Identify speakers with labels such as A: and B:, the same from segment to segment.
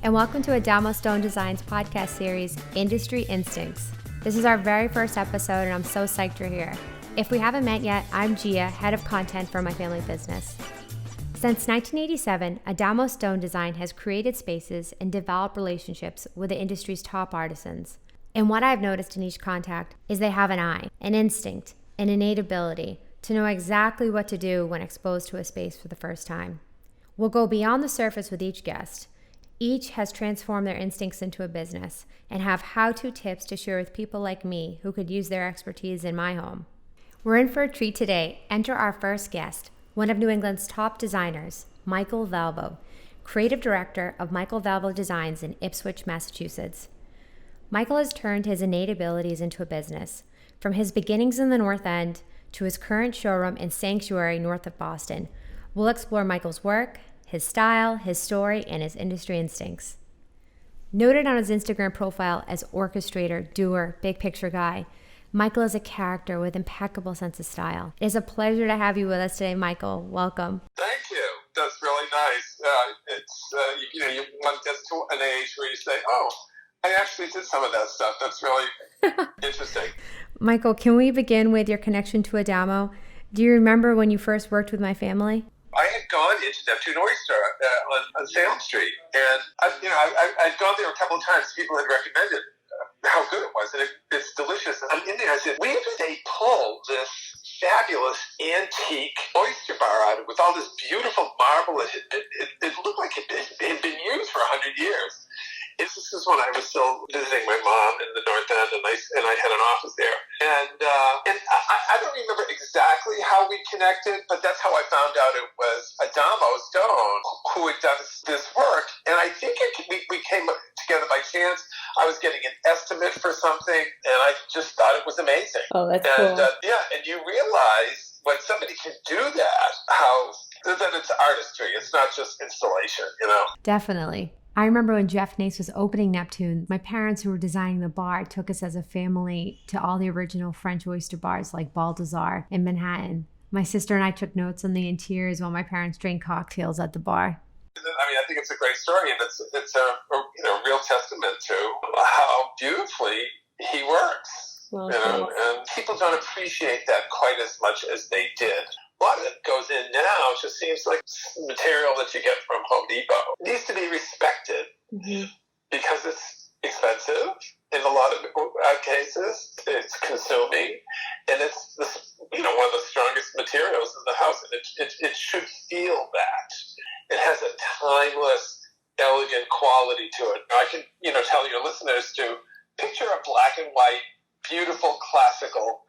A: and welcome to Adamo Stone Design's podcast series, Industry Instincts. This is our very first episode, and I'm so psyched you're here. If we haven't met yet, I'm Gia, head of content for my family business. Since 1987, Adamo Stone Design has created spaces and developed relationships with the industry's top artisans. And what I've noticed in each contact is they have an eye, an instinct, an innate ability to know exactly what to do when exposed to a space for the first time. We'll go beyond the surface with each guest. Each has transformed their instincts into a business and have how-to tips to share with people like me who could use their expertise in my home. We're in for a treat today. Enter our first guest, one of New England's top designers, Micheal Valvo, creative director of Micheal Valvo Designs in Ipswich, Massachusetts. Micheal has turned his innate abilities into a business, from his beginnings in the North End to his current showroom in Sanctuary north of Boston. We'll explore Micheal's work, his style, his story, and his industry instincts. Noted on his Instagram profile as orchestrator, doer, big picture guy, Micheal is a character with impeccable sense of style. It is a pleasure to have you with us today, Micheal. Welcome.
B: Thank you. That's really nice. You want to get to an age where you say, "Oh, I actually did some of that stuff." That's really interesting.
A: Micheal, can we begin with your connection to Adamo? Do you remember when you first worked with my family?
B: I had gone into Neptune Oyster on Salem Street, and I'd gone there a couple of times. People had recommended how good it was, and it's delicious. I'm in there. I said, "Where did they pull this fabulous antique oyster bar out of with all this beautiful marble? It looked like it had been used for 100 years." This is when I was still visiting my mom in the North End, and I had an office there. And I don't remember exactly how we connected, but that's how I found out it was Adamo Stone who had done this work. And I think we came together by chance. I was getting an estimate for something, and I just thought it was amazing.
A: Oh, that's cool.
B: And you realize when somebody can do that, that it's artistry. It's not just installation,
A: Definitely. I remember when Jeff Nace was opening Neptune, my parents who were designing the bar took us as a family to all the original French oyster bars like Balthazar in Manhattan. My sister and I took notes on the interiors while my parents drank cocktails at the bar.
B: I think it's a great story, and it's a real testament to how beautifully he works.
A: Well,
B: and people don't appreciate that quite as much as they did. A lot of it goes in now. It just seems like material that you get from Home Depot. It needs to be respected because it's expensive in a lot of cases. It's consuming, and it's one of the strongest materials in the house, and it should feel that. It has a timeless, elegant quality to it. I can tell your listeners to picture a black and white, beautiful, classical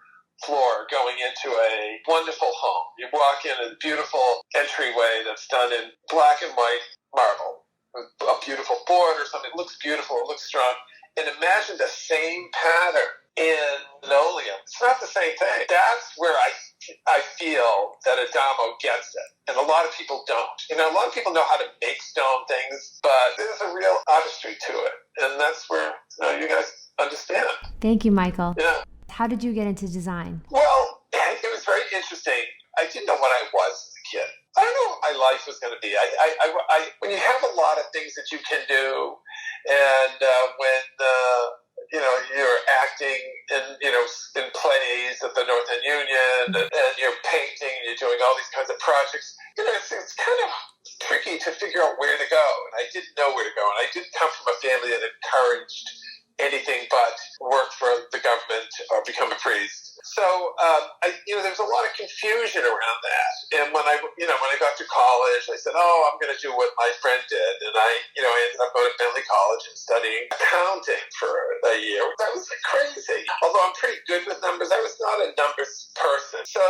B: floor going into a wonderful home. You walk in a beautiful entryway that's done in black and white marble, a beautiful board or something. It looks beautiful, it looks strong. And imagine the same pattern in linoleum. It's not the same thing. That's where I feel that Adamo gets it. And a lot of people don't. A lot of people know how to make stone things, but there's a real artistry to it. And that's where you guys understand.
A: Thank you, Micheal.
B: Yeah.
A: How did you get into design?
B: Well, it was very interesting. I didn't know what I was as a kid. I don't know what my life was going to be. When you have a lot of things that you can do, and when you're acting in plays at the North End Union, and you're painting, and you're doing all these kinds of projects, it's kind of tricky to figure out where to go. And I didn't know where to go. And I didn't come from a family that encouraged anything but work for the government or become a priest. So, there's a lot of confusion around that. And when I got to college, I said, "Oh, I'm going to do what my friend did." And I ended up going to Bentley College and studying accounting for a year. That was crazy. Although I'm pretty good with numbers, I was not a numbers person. So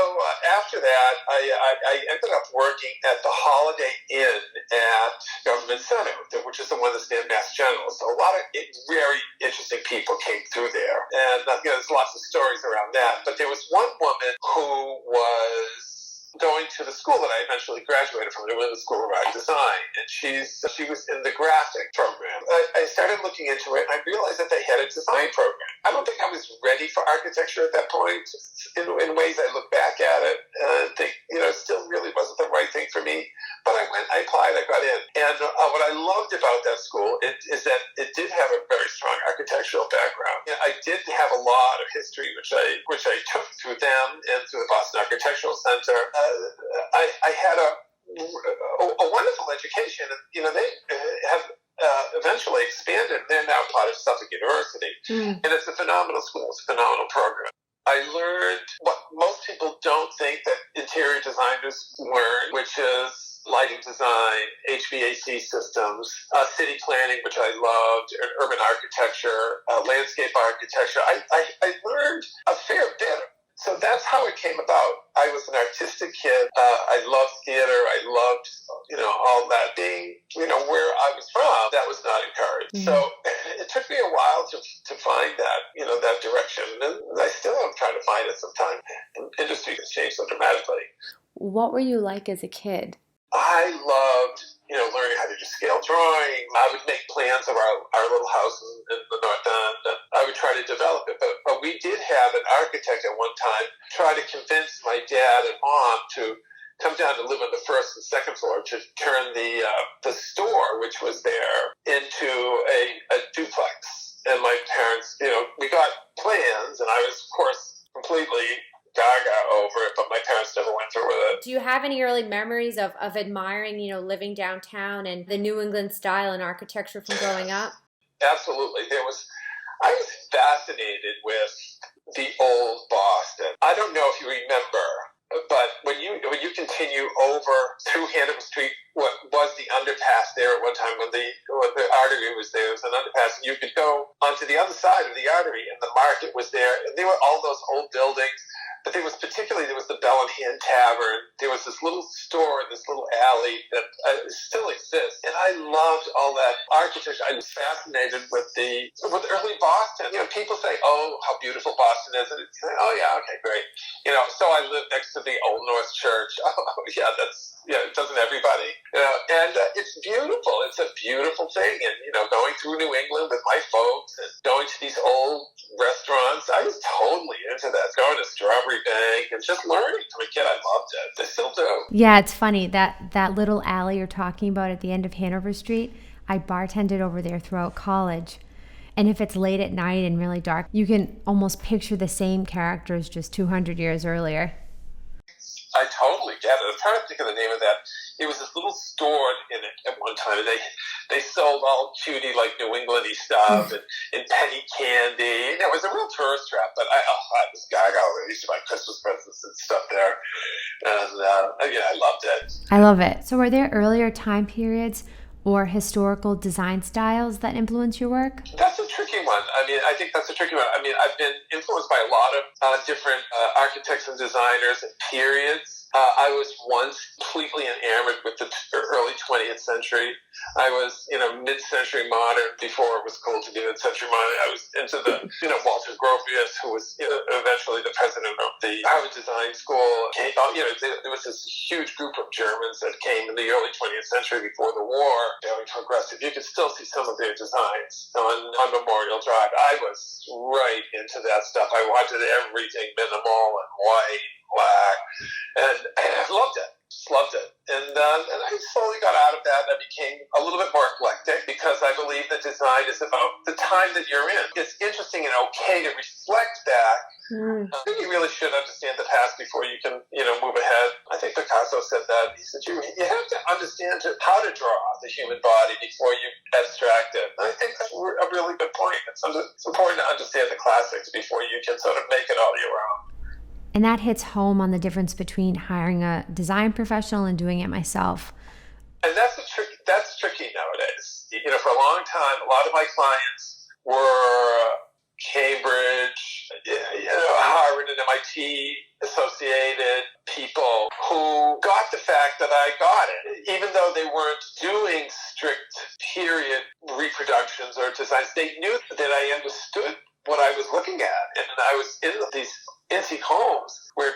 B: after that, I ended up working at the Holiday Inn at Government Center, which is the one that's near Mass General. So a lot of very interesting people came through there. And there's lots of stories around that. But there was one woman who was going to the school that I eventually graduated from, the New England School of Art Design, and she was in the graphic program. I started looking into it, and I realized that they had a design program. I don't think I was ready for architecture at that point. In ways I look back at it and think, it still really wasn't the right thing for me. But I went, I applied, I got in. And what I loved about that school is that it did have a very strong architectural background. I did have a lot of history, which I took through them and through the Boston Architectural Center. I had a wonderful education. They have eventually expanded. They're now part of Suffolk University, and it's a phenomenal school. It's a phenomenal program. I learned what most people don't think that interior designers learn, which is lighting design, HVAC systems, city planning, which I loved, urban architecture, landscape architecture. I learned a fair bit. So that's how it came about. I was an artistic kid. I loved theater. I loved, all that. Being, where I was from, that was not encouraged. So it took me a while to find that, that direction. And I still am trying to find it sometimes. The industry has changed so dramatically.
A: What were you like as a kid?
B: I loved, learning how to do scale drawing. I would make plans of our little house in the North End, and I would try to develop it. But we did have an architect at one time try to convince my dad and mom to come down to live on the first and second floor to turn the store, which was there, into a duplex. And my parents, we got plans, and I was, of course, completely gaga over it, but my parents never went through with it.
A: Do you have any early memories of admiring, living downtown and the New England style and architecture from growing up?
B: Absolutely. I was fascinated with the old Boston. I don't know if you remember, but when you continue over through Hanover Street, what was the underpass there at one time when the artery was there? It was an underpass, and you could go onto the other side of the artery, and the market was there, and there were all those old buildings. But there was the Bell and Hand Tavern. There was this little store, this little alley that still exists. And I loved all that architecture. I was fascinated with early Boston. People say, "Oh, how beautiful Boston is," and it's like, "Oh yeah, okay, great." So I lived next to the Old North Church. Oh yeah, doesn't everybody? And it's beautiful. It's a beautiful thing. And going through New England with my folks and going to these old restaurants, I was totally into that. Going to Strawberry Bank and just learning from a kid. I loved it. I still do.
A: Yeah, it's funny that little alley you're talking about at the end of Hanover Street. I bartended over there throughout college. And if it's late at night and really dark, you can almost picture the same characters just 200 years earlier.
B: I totally get it. I'm trying to think of the name of that. It was this little store in it at one time, and they sold all cutie, like New England-y stuff and penny candy. And it was a real tourist trap, but I was gaga. I used to buy Christmas presents and stuff there. And I loved it.
A: I love it. So are there earlier time periods or historical design styles that influence your work?
B: That's a tricky one. I think that's a tricky one. I've been influenced by a lot of different architects and designers and periods. I was once completely enamored with the early 20th century. I was, mid-century modern before it was cool to be mid-century modern. I was into the, Walter Gropius, who was eventually the president of the Harvard Design School. There was this huge group of Germans that came in the early 20th century before the war, very progressive. You could still see some of their designs on Memorial Drive. I was right into that stuff. I wanted everything minimal and white, black, and I loved it. Just loved it. And I slowly got out of that. I became a little bit more eclectic because I believe that design is about the time that you're in. It's interesting and okay to reflect back. You really should understand the past before you can, move ahead. I think Picasso said that. He said, you have to understand how to draw the human body before you abstract it. And I think that's a really good point. It's important to understand the classics before you can sort of make it all your own.
A: And that hits home on the difference between hiring a design professional and doing it myself.
B: And that's tricky nowadays. For a long time, a lot of my clients were Cambridge, Harvard and MIT associated people who got the fact that I got it. Even though they weren't doing strict period reproductions or designs, they knew that I understood what I was looking at. And I was in these antique homes where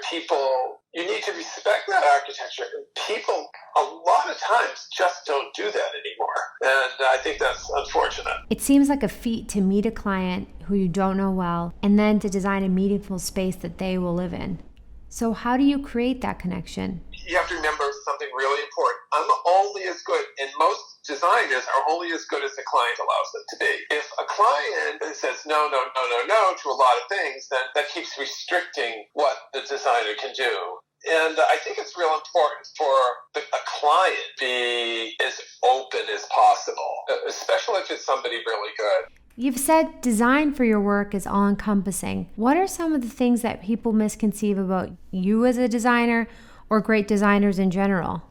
B: you need to respect that architecture. And people, a lot of times, just don't do that anymore. And I think that's unfortunate.
A: It seems like a feat to meet a client who you don't know well, and then to design a meaningful space that they will live in. So how do you create that connection?
B: You have to remember something really important. I'm only as good, and most designers are only as good as the client allows them to be. If a client says no to a lot of things, then that keeps restricting what the designer can do. And I think it's real important for a client to be as open as possible, especially if it's somebody really good.
A: You've said design for your work is all-encompassing. What are some of the things that people misconceive about you as a designer or great designers in general?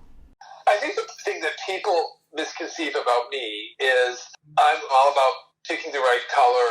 B: I think the thing that people misconceive about me is I'm all about picking the right color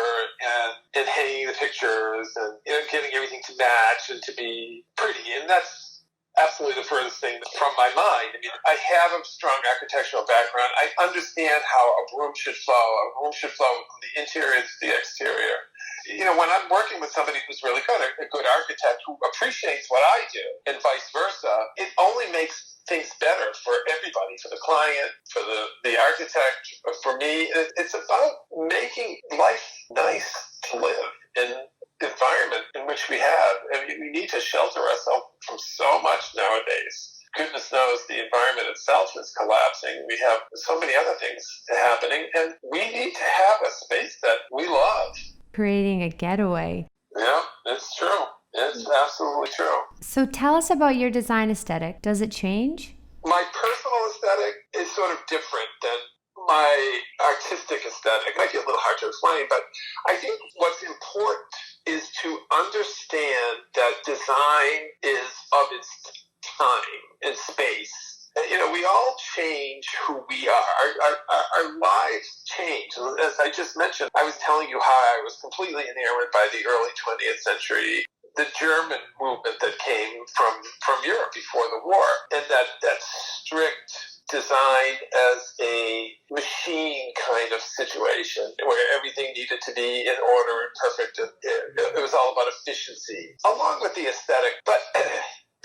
B: and hanging the pictures and getting everything to match and to be pretty. And that's absolutely the furthest thing from my mind. I mean, I have a strong architectural background. I understand how a room should flow. A room should flow from the interior to the exterior. When I'm working with somebody who's really good, a good architect who appreciates what I do and vice versa, it only makes things better for everybody, for the client, for the architect, for me. It's about making life nice to live in the environment in which we have. I mean, we need to shelter ourselves from so much nowadays. Goodness knows the environment itself is collapsing. We have so many other things happening, and we need to have a space that we love. Creating
A: a getaway.
B: Yeah, it's true. It's absolutely true.
A: So tell us about your design aesthetic. Does it change?
B: My personal aesthetic is sort of different than my artistic aesthetic. It might be a little hard to explain, but I think what's important is to understand that design is of its time and space. We all change who we are. Our lives change. As I just mentioned, I was telling you how I was completely enamored by the early 20th century, the German movement that came from Europe before the war, and that strict design as a machine kind of situation where everything needed to be in order and perfect. It was all about efficiency, along with the aesthetic. But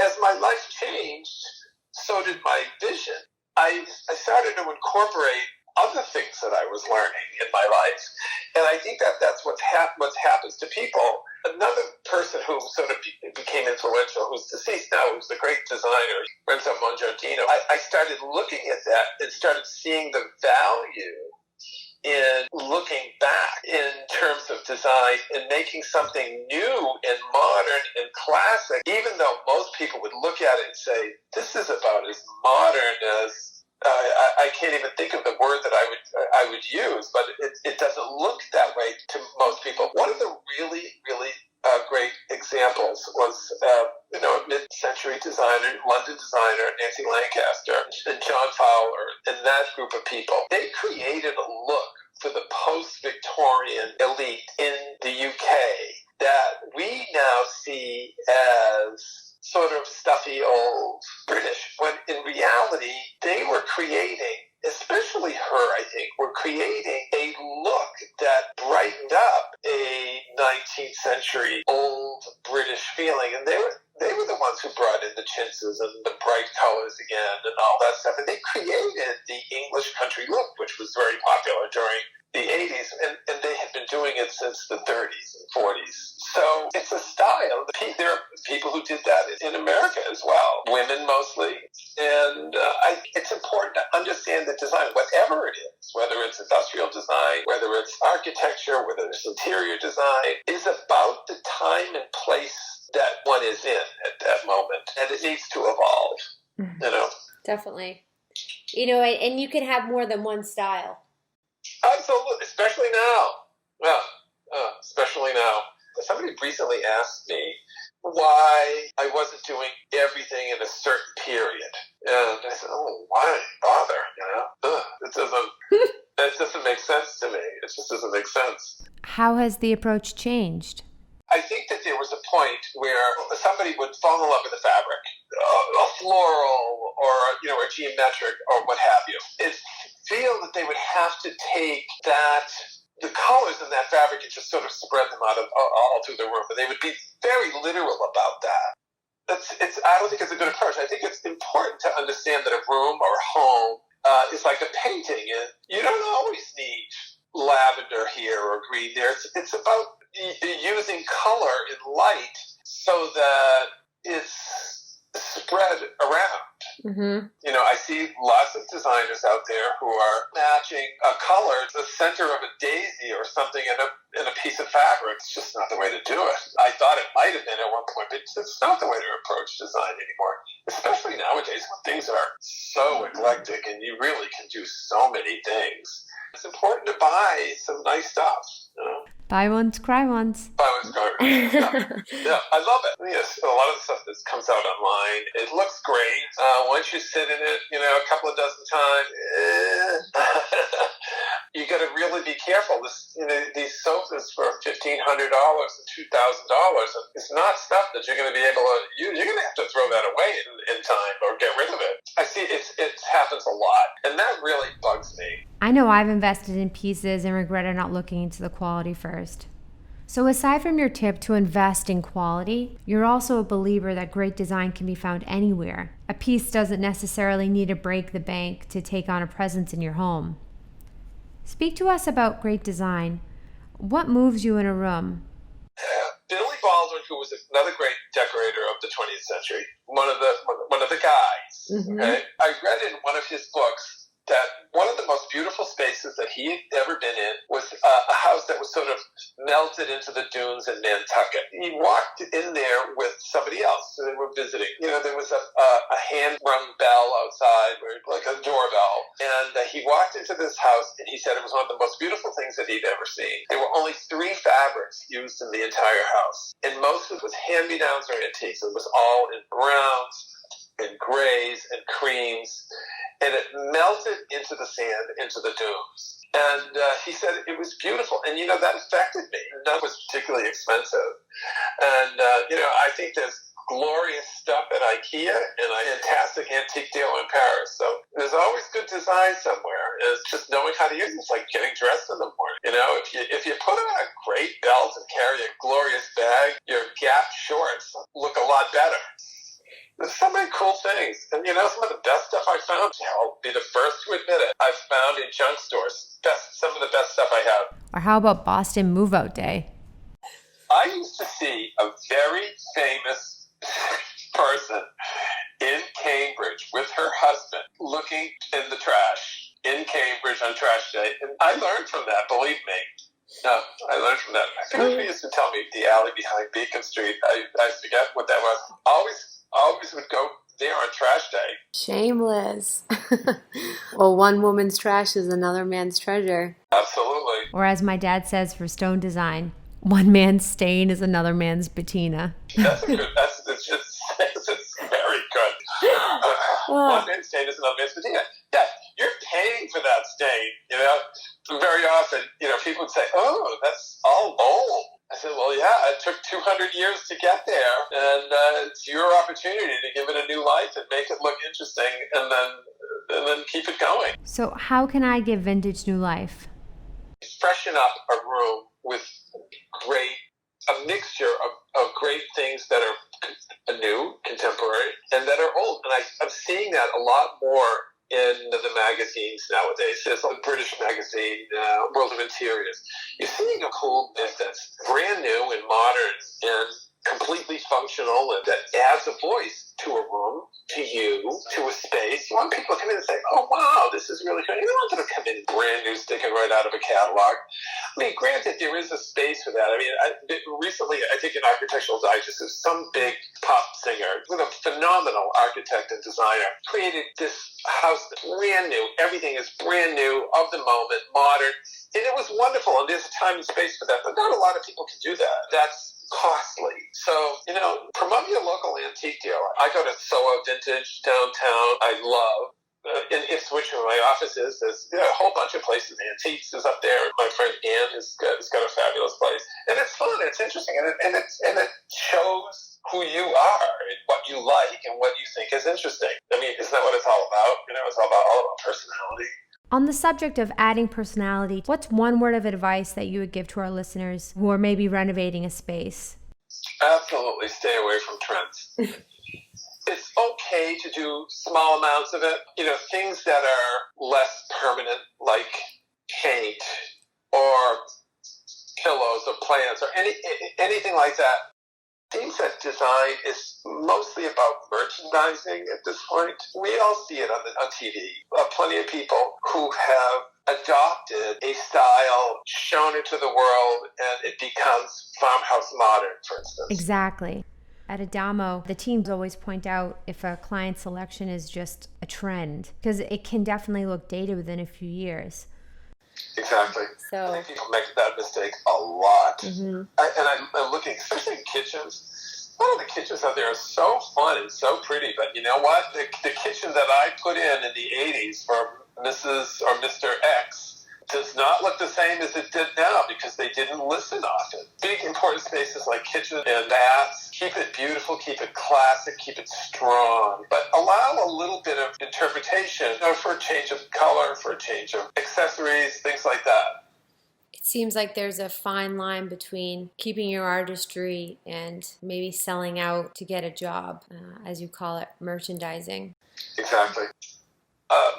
B: as my life changed, so did my vision. I started to incorporate other things that I was learning in my life. And I think that's what happens to people. Another person who sort of became influential, who's deceased now, who's the great designer, Renzo Mongiardino, I started looking at that and started seeing the value in looking back in terms of design and making something new and modern and classic, even though most people would look at it and say, this is about as modern as, I can't even think of the word that I would use, but it doesn't look that way to most people. One of the really, really great examples was, a mid-century designer, London designer, Nancy Lancaster, and John Fowler, and that group of people. They created a look for the post-Victorian elite in the UK that we now see as sort of stuffy old British, when in reality they were creating, especially her, I think, were creating a look that brightened up a 19th century old British feeling. And they were the ones who brought in the chintzes and the bright colors again and all that stuff. And they created the English country look, which was very popular during the 80s, and they had been doing it since the 30s and 40s. So it's a style. There are people who did that in America as well, women mostly. And it's important to understand that design, whatever it is, whether it's industrial design, whether it's architecture, whether it's interior design, is about the time and place that one is in at that moment. And it needs to evolve,
A: Definitely. And you can have more than one style.
B: Absolutely, especially now. Well, especially now. Somebody recently asked me why I wasn't doing everything in a certain period, and I said, "Oh, why bother? It doesn't make sense to me. It just doesn't make sense."
A: How has the approach changed?
B: I think that there was a point where somebody would fall in love with a fabric, a floral, or a geometric, or what have you. It's feel that they would have to take the colors in that fabric and just sort of spread them out all through the room. And they would be very literal about that. I don't think it's a good approach. I think it's important to understand that a room or a home is like a painting. And you don't always need lavender here or green there. It's about using color and light so that it's spread around.
A: Mm-hmm.
B: You know, I see lots of designers out there who are matching a color to the center of a daisy or something in a piece of fabric. It's just not the way to do it. I thought it might have been at one point, but it's not the way to approach design anymore, especially nowadays when things are so eclectic and you really can do so many things. It's important to buy some nice stuff, you know?
A: Buy once, cry once.
B: Buy once, cry once. Yeah, I love it. Yes, a lot of the stuff that comes out online, it looks great. Once you sit in it, you know, a couple of dozen times, you got to really be careful. These sofas for $1,500 and $2,000, it's not stuff that you're going to be able to use. You're going to have to throw that away in time or get rid of it. I see it happens a lot, and that really bugs me.
A: I know I've invested in pieces and regretted not looking into the quality first. So aside from your tip to invest in quality, you're also a believer that great design can be found anywhere. A piece doesn't necessarily need to break the bank to take on a presence in your home. Speak to us about great design. What moves you in a room?
B: Billy Baldwin, who was another great decorator of the 20th century, one of the guys.
A: Mm-hmm.
B: Okay, I read in one of his books that one of the most beautiful spaces that he had ever been in was a house that was sort of melted into the dunes in Nantucket. He walked in there with somebody else, so they were visiting. You know, there was a hand-rung bell outside, like a doorbell, and he walked into this house, and he said it was one of the most beautiful things that he'd ever seen. There were only 3 fabrics used in the entire house, and most of it was hand-me-downs or antiques. It was all in browns and grays and creams, and it melted into the sand, into the dunes. And he said it was beautiful, and you know, that affected me. None was particularly expensive, and you know, I think there's glorious stuff at IKEA and a fantastic antique deal in Paris. So there's always good design somewhere. It's just knowing how to use it. It's like getting dressed in the morning. You know, if you put on a great belt and carry a glorious bag, your Gap shorts look a lot better. There's so many cool things. And, you know, some of the best stuff I found, I'll be the first to admit it, I've found in junk stores. Some of the best stuff I have.
A: Or how about Boston Move-Out Day?
B: I used to see a very famous person in Cambridge with her husband looking in the trash in Cambridge on trash day. And I learned from that, believe me. No, I learned from that. I think he used to tell me the alley behind Beacon Street. I forget what that was. Always would go there on trash day.
C: Shameless. Well, one woman's trash is another man's treasure.
B: Absolutely.
A: Or as my dad says for Stone Design, one man's stain is another man's patina.
B: It's very good. One man's stain is another man's patina. Yeah, you're paying for that stain, you know. Very often, you know, people would say, oh, that's all old. I said, well, yeah, it took 200 years to get there, and it's your opportunity to give it a new life and make it look interesting, and then keep it going.
A: So how can I give vintage new life?
B: Freshen up a room with a mixture of great things that are new, contemporary, and that are old. And I'm seeing that a lot more in the magazines nowadays. There's a British magazine, World of Interiors. You're seeing a cool bit that's brand new and modern and completely functional, and that adds a voice to a room, to you, to a space. You want people to come in and say, oh, wow, this is really good. You don't want them to come in brand new, sticking right out of a catalog. I mean, granted, there is a space for that. I mean, recently, I think in Architectural Digest, there's some big pop singer with a phenomenal architect and designer created this house that's brand new. Everything is brand new, of the moment, modern. And it was wonderful, and there's a time and space for that. But not a lot of people can do that. That's costly. So, you know, promote your local antique dealer. I go to SOA Vintage downtown. I love. In Ipswich, where my office is, there's a whole bunch of places. Antiques is up there. My friend Ann has got a fabulous place. And it's fun. It's interesting. And it shows who you are and what you like and what you think is interesting. I mean, isn't that what it's all about? You know, it's all about personality.
A: On the subject of adding personality, what's one word of advice that you would give to our listeners who are maybe renovating a space?
B: Absolutely stay away from trends. It's okay to do small amounts of it. You know, things that are less permanent, like paint or pillows or plants or anything like that. It seems that design is mostly about merchandising at this point. We all see it on TV. Plenty of people who have adopted a style, shown it to the world, and it becomes farmhouse modern, for instance.
A: Exactly. At Adamo, the teams always point out if a client selection is just a trend, because it can definitely look dated within a few years.
B: Exactly.
C: So,
B: I think people make that mistake a lot.
C: mm-hmm.
B: I'm looking, especially in kitchens. A lot of the kitchens out there are so fun and so pretty, but you know what? The kitchen that I put in the 80s for Mrs. or Mr. X does not look the same as it did now because they didn't listen often. Big important spaces like kitchen and baths, keep it beautiful, keep it classic, keep it strong, but allow a little bit of interpretation, for a change of color, for a change of accessories, things like that.
C: It seems like there's a fine line between keeping your artistry and maybe selling out to get a job, as you call it, merchandising.
B: Exactly.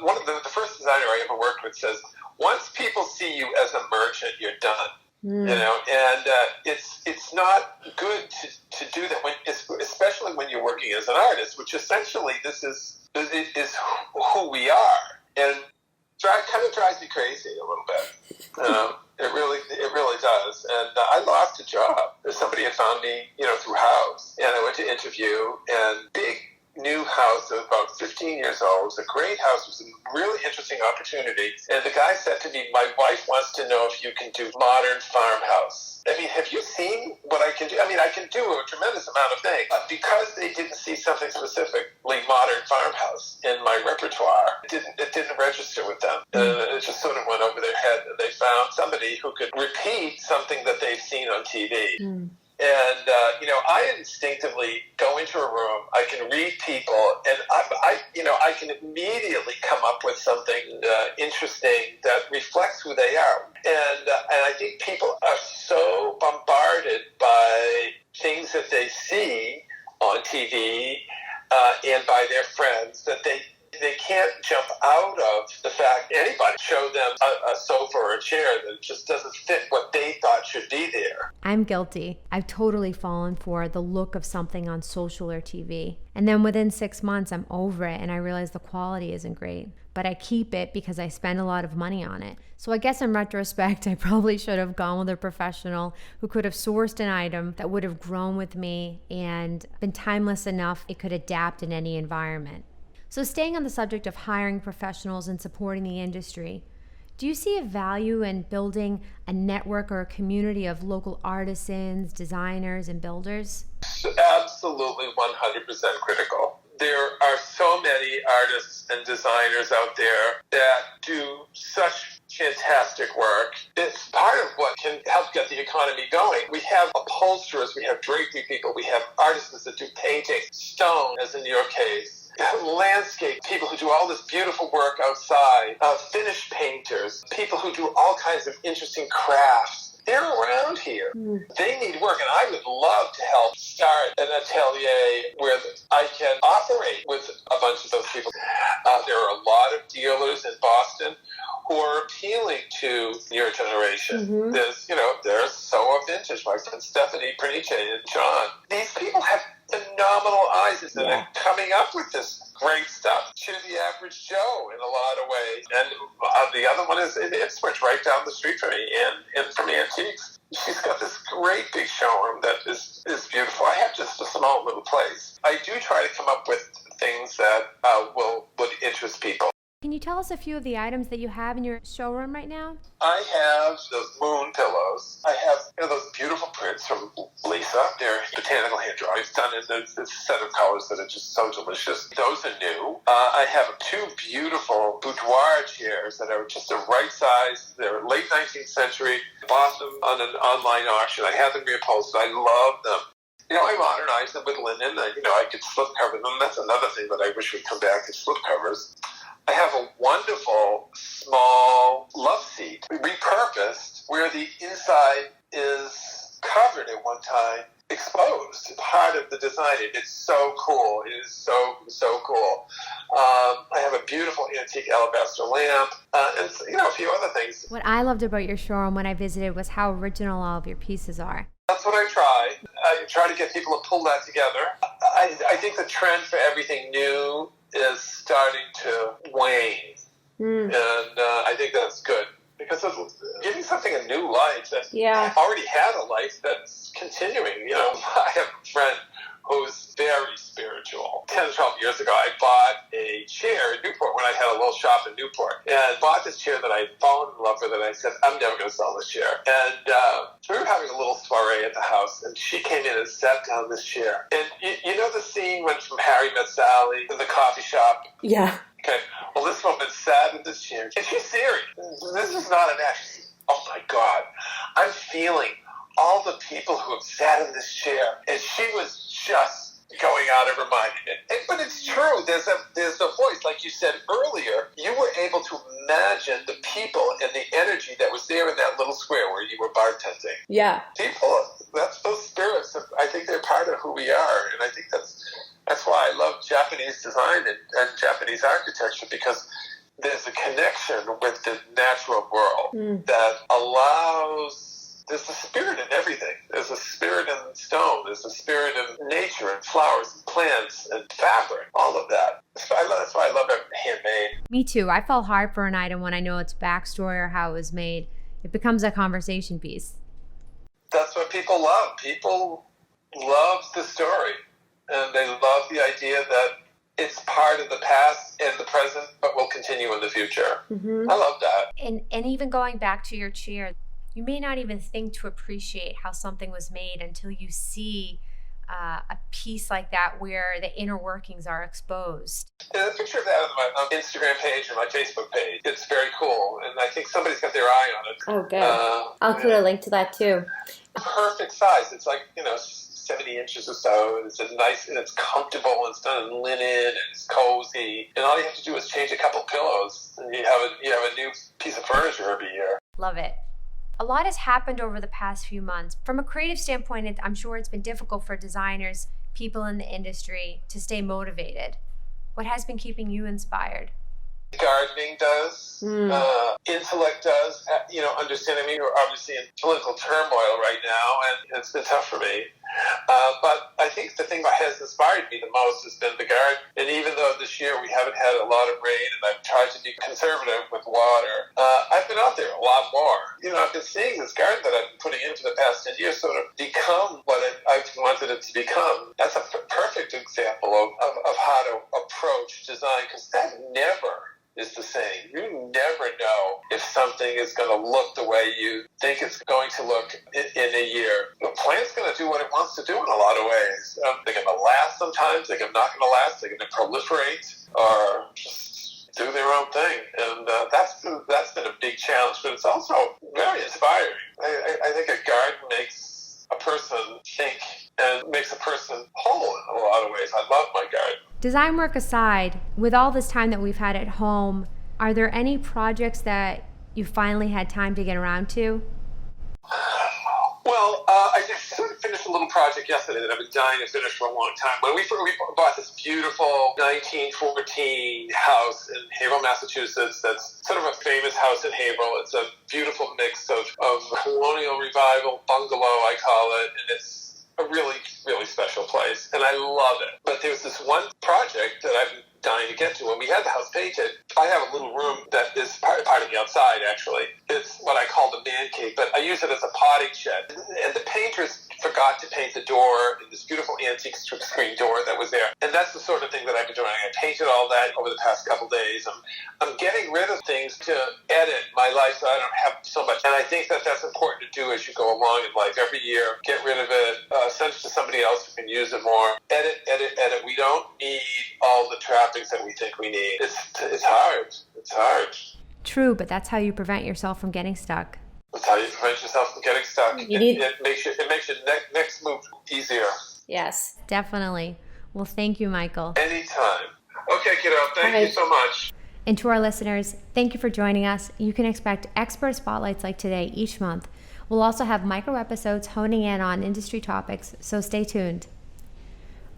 B: One of the first designer I ever worked with says, once people see you as a merchant, you're done. And it's not good to do that, especially when you're working as an artist, which essentially this is who we are, and kind of drives me crazy a little bit. It really does. And I lost a job. Somebody had found me, through House, and I went to interview, and big new house of about 15 years old. It was a great house. It was a really interesting opportunity. And the guy said to me, my wife wants to know if you can do modern farmhouse. I mean, have you seen what I can do? I mean, I can do a tremendous amount of things. But because they didn't see something specifically modern farmhouse in my repertoire, it didn't register with them. It just sort of went over their head. They found somebody who could repeat something that they've seen on TV. And, I instinctively go into a room, I can read people, and I can immediately come up with something interesting that reflects who they are. And I think people are so bombarded by things that they see on TV and by their friends that they can't jump out of the fact anybody showed them a sofa or a chair that just doesn't fit what they thought should be there.
A: I'm guilty. I've totally fallen for the look of something on social or TV. And then within 6 months, I'm over it and I realize the quality isn't great. But I keep it because I spend a lot of money on it. So I guess in retrospect, I probably should have gone with a professional who could have sourced an item that would have grown with me and been timeless enough it could adapt in any environment. So staying on the subject of hiring professionals and supporting the industry, do you see a value in building a network or a community of local artisans, designers, and builders?
B: Absolutely 100% critical. There are so many artists and designers out there that do such fantastic work. It's part of what can help get the economy going. We have upholsterers, we have drapery people, we have artisans that do painting, stone, as in your case. Landscape people who do all this beautiful work outside, finish painters, people who do all kinds of interesting crafts. They're around here. They need work, and I would love to help start an atelier where I can operate with a bunch of those people. There are a lot of dealers in Boston who are appealing to your generation. There's so vintage. My friend Stephanie Пт𝚘𝚘 and John. These people have phenomenal eyes and they're coming up with this great stuff to the average Joe in a lot of ways. And the other one is in Ipswich, right down the street from me, and from Antiques. She's got this great big showroom that is beautiful. I have just a small little place. I do try to come up with things that would interest people.
A: Can you tell us a few of the items that you have in your showroom right now?
B: I have those moon pillows. I have those beautiful prints from Lisa. They're botanical hand drawings done in this set of colors that are just so delicious. Those are new. I have 2 beautiful boudoir chairs that are just the right size. They're late 19th century. Bought them on an online auction. I have them reupholstered. I love them. I modernize them with linen. I could slip cover them. That's another thing that I wish would come back is slip covers. I have a wonderful small love seat repurposed where the inside is covered at one time, exposed, part of the design. It's so cool. It is so cool. I have a beautiful antique alabaster lamp and a few other things.
A: What I loved about your showroom when I visited was how original all of your pieces are.
B: That's what I try. I try to get people to pull that together. I think the trend for everything new is starting to wane. And I think that's good. Because of giving something a new life that already had a life that's continuing. I have a friend who's very spiritual. 10 or 12 years ago, I bought a chair in Newport when I had a little shop in Newport. And bought this chair that I fallen in love with, and I said, I'm never going to sell this chair. And we were having a little soiree at the house, and she came in and sat down in this chair. And you know the scene when from Harry Met Sally in the coffee shop?
C: Yeah.
B: Okay. Well, this woman sat in this chair, and she's serious. This is not an act. Oh my God. I'm feeling all the people who have sat in this chair, and she was just going out of her mind. But it's true. There's a voice, like you said earlier. You were able to imagine the people and the energy that was there in that little square where you were bartending.
C: Yeah.
B: People, those spirits. I think they're part of who we are, and I think that's why I love Japanese design and Japanese architecture, because there's a connection with the natural world that allows. There's a spirit in everything. There's a spirit in stone. There's a spirit in nature and flowers and plants and fabric, all of that. That's why I love it handmade.
A: Me too. I fall hard for an item when I know its backstory or how it was made. It becomes a conversation piece.
B: That's what people love. People love the story. And they love the idea that it's part of the past and the present, but will continue in the future. I love that.
A: And even going back to your chair, you may not even think to appreciate how something was made until you see a piece like that where the inner workings are exposed.
B: There's a picture of that on my Instagram page or my Facebook page. It's very cool, and I think somebody's got their eye on it.
C: Oh, good. I'll put a link to that too.
B: Perfect size. It's like, 70 inches or so. It's nice and it's comfortable. And it's done in linen and it's cozy. And all you have to do is change a couple pillows, and you have a new piece of furniture every year.
A: Love it. A lot has happened over the past few months. From a creative standpoint, I'm sure it's been difficult for designers, people in the industry, to stay motivated. What has been keeping you inspired?
B: Gardening does. Intellect does. Understanding we're obviously in political turmoil right now, and it's been tough for me. But I think the thing that has inspired me the most has been the garden. And even though this year we haven't had a lot of rain, and I've tried to be conservative with water, I've been out there a lot more. I've been seeing this garden that I've been putting in for the past 10 years sort of become what I've wanted it to become. That's a perfect example of how to approach design, because that never is the same. You never know if something is going to look the way you think it's going to look in a year. The plant's going to do what it wants to do in a lot of ways. They're going to last sometimes, they're not going to last, they're going to proliferate, or just do their own thing. And that's been a big challenge, but it's also very inspiring. I think a garden makes a person think and makes a person whole in a lot of ways. I love my garden.
A: Design work aside, with all this time that we've had at home, are there any projects that you finally had time to get around to?
B: Well, I just finished a little project yesterday that I've been dying to finish for a long time. When we bought this beautiful 1914 house in Haverhill, Massachusetts, that's sort of a famous house in Haverhill. It's a beautiful mix of colonial revival, bungalow, I call it, and it's a really, really special place, and I love it. But there's this one project that I've been dying to get to. When we had the house painted, I have a little room that is part of the outside, actually. It's what I call the man cave, but I use it as a potting shed. And the painters forgot to paint the door, this beautiful antique screen door that was there. And that's the sort of thing that I've been doing. I painted all that over the past couple days. I'm getting rid of things to edit my life so I don't have so much. And I think that that's important to do as you go along in life. Every year, get rid of it, send it to somebody else who can use it more. Edit. We don't need all the trappings that we think we need. It's hard. It's hard.
A: True, but that's how you prevent yourself from getting stuck.
B: That's how you prevent yourself from getting stuck. It makes your next move easier.
C: Yes.
A: Definitely. Well, thank you, Micheal.
B: Anytime. Okay, kiddo. Thank you so much.
A: And to our listeners, thank you for joining us. You can expect expert spotlights like today each month. We'll also have micro episodes honing in on industry topics, so stay tuned.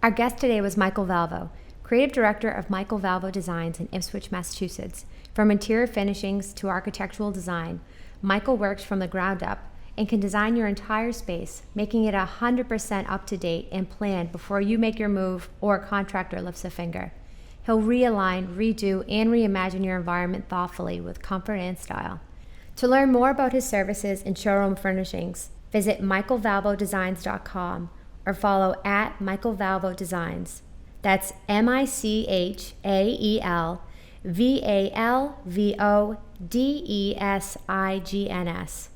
A: Our guest today was Micheal Valvo, Creative Director of Micheal Valvo Designs in Ipswich, Massachusetts. From interior finishings to architectural design, Micheal works from the ground up and can design your entire space, making it 100% up to date and planned before you make your move or a contractor lifts a finger. He'll realign, redo, and reimagine your environment thoughtfully with comfort and style. To learn more about his services and showroom furnishings, visit michaelvalvodesigns.com or follow at michaelvalvodesigns. That's MICHAELVALVODESIGNS.